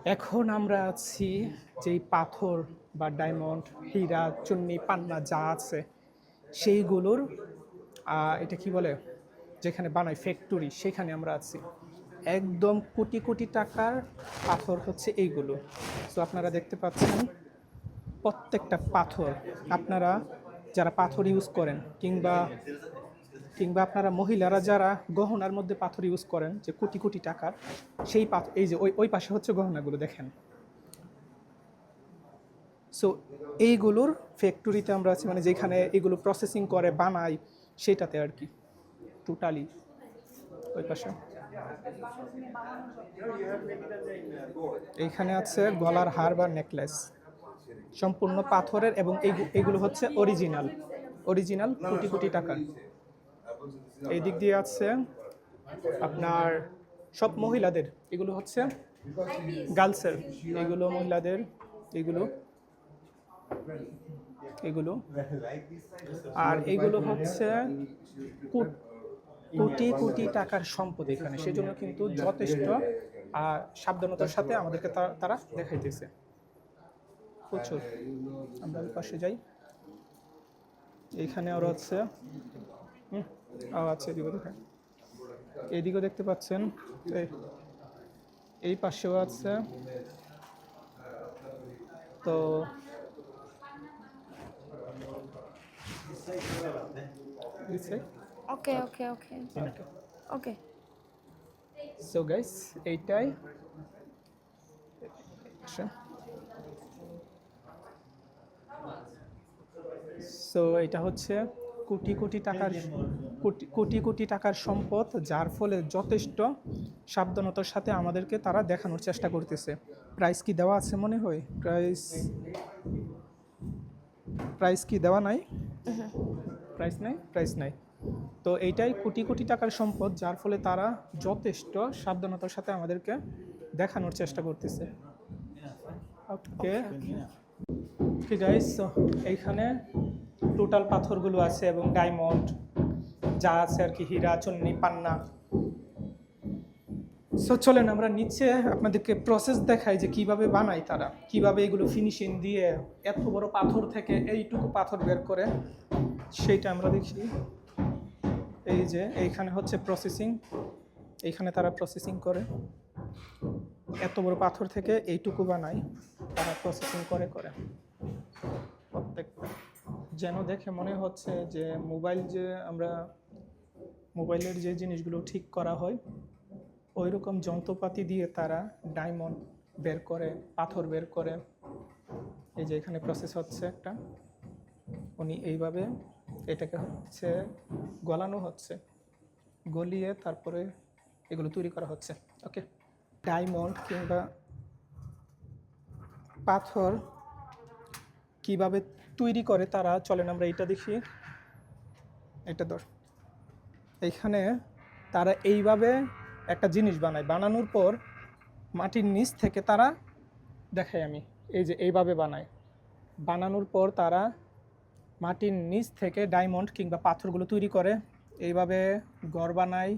এখন আমরা আছি যেই পাথর বা ডায়মন্ড, হীরা, চুন্নি, পান্না যা আছে সেইগুলোর এটা কি বলে, যেখানে বানায় ফ্যাক্টরি, সেখানে আমরা আছি। একদম কোটি কোটি টাকার পাথর হচ্ছে এইগুলো। তো আপনারা দেখতে পাচ্ছেন প্রত্যেকটা পাথর, আপনারা যারা পাথর ইউজ করেন কিংবা কিংবা আপনারা মহিলারা যারা গহনার মধ্যে পাথর ইউজ করেন যে কোটি কোটি টাকার, সেই পাথর, এই যে ওই ওই পাশে হচ্ছে গহনাগুলো দেখেন। সো এইগুলোর ফ্যাক্টরিতে আমরা আছি, মানে যেখানে এগুলো প্রসেসিং করে বানাই সেটাতে আর কি, টোটালি ওই পাশে। এইখানে আছে গলার হার বা নেকলেস, সম্পূর্ণ পাথরের, এবং এইগুলো হচ্ছে অরিজিনাল অরিজিনাল কোটি কোটি টাকার। এই দিক দিয়ে আছে আপনার সব মহিলাদের, এগুলো হচ্ছে গার্লসের, এগুলো মহিলাদের, এগুলো এগুলো আর এগুলো হচ্ছে কোটি কোটি টাকার সম্পদ এখানে। সেজন্য কিন্তু যথেষ্ট সাবধানতার সাথে আমাদেরকে তারা দেখাইতেছে প্রচুর। আমরা পাশে যাই, এইখানে আরো আছে, আচ্ছা এদিকে দেখেন, এইদিকেও দেখতে পাচ্ছেন, এই পাশেও আছে। তো ওকে ওকে ওকে ওকে। সো গাইস, এইটাই সো এটা হচ্ছে কোটি কোটি টাকার কোটি কোটি টাকার সম্পদ, যার ফলে যথেষ্ট সাবধানতার সাথে আমাদেরকে তারা দেখানোর চেষ্টা করতেছে। প্রাইস কি দেওয়া আছে মনে হয়? প্রাইস কি দেওয়া নাই? প্রাইস নাই। তো এইটাই কোটি কোটি টাকার সম্পদ, যার ফলে তারা যথেষ্ট সাবধানতার সাথে আমাদেরকে দেখানোর চেষ্টা করতেছে। ওকে ঠিক গাইস, এইখানে টোটাল পাথরগুলো আছে এবং ডায়মন্ড যা আছে আর কি, হীরা, চুন্নি, পান্না। সো চলেন আমরা নিচে আপনাদেরকে প্রসেস দেখাই যে কিভাবে বানায় তারা, কিভাবে এগুলো ফিনিশিং দিয়ে এত বড় পাথর থেকে এইটুকু পাথর বের করে, সেইটা আমরা দেখি। এই যে এইখানে হচ্ছে প্রসেসিং, এইখানে তারা প্রসেসিং করে এত বড় পাথর থেকে এইটুকু বানায়, তারা প্রসেসিং করে প্রত্যেকটা, যেন দেখে মনে হচ্ছে যে যে আমরা মোবাইলের যে জিনিসগুলো ঠিক করা হয় ওই রকম যন্ত্রপাতি দিয়ে তারা ডায়মন্ড বের করে, পাথর বের করে। এই যে এখানে প্রসেস হচ্ছে একটা, উনি এইভাবে এটাকে হচ্ছে গলানো হচ্ছে, গলিয়ে তারপরে এগুলো তৈরি করা হচ্ছে। ওকে, ডায়মন্ড কিংবা পাথর কিভাবে তৈরি করে তারা, চলেন আমরা এইটা দেখি। এটা ধর, এইখানে তারা এইভাবে একটা জিনিস বানায়, বানানোর পর মাটির নিচ থেকে তারা দেখাই আমি, এই যে এইভাবে বানায়, বানানোর পর তারা মাটির নিচ থেকে ডায়মন্ড কিংবা পাথরগুলো তৈরি করে, এইভাবে ঘর বানায়,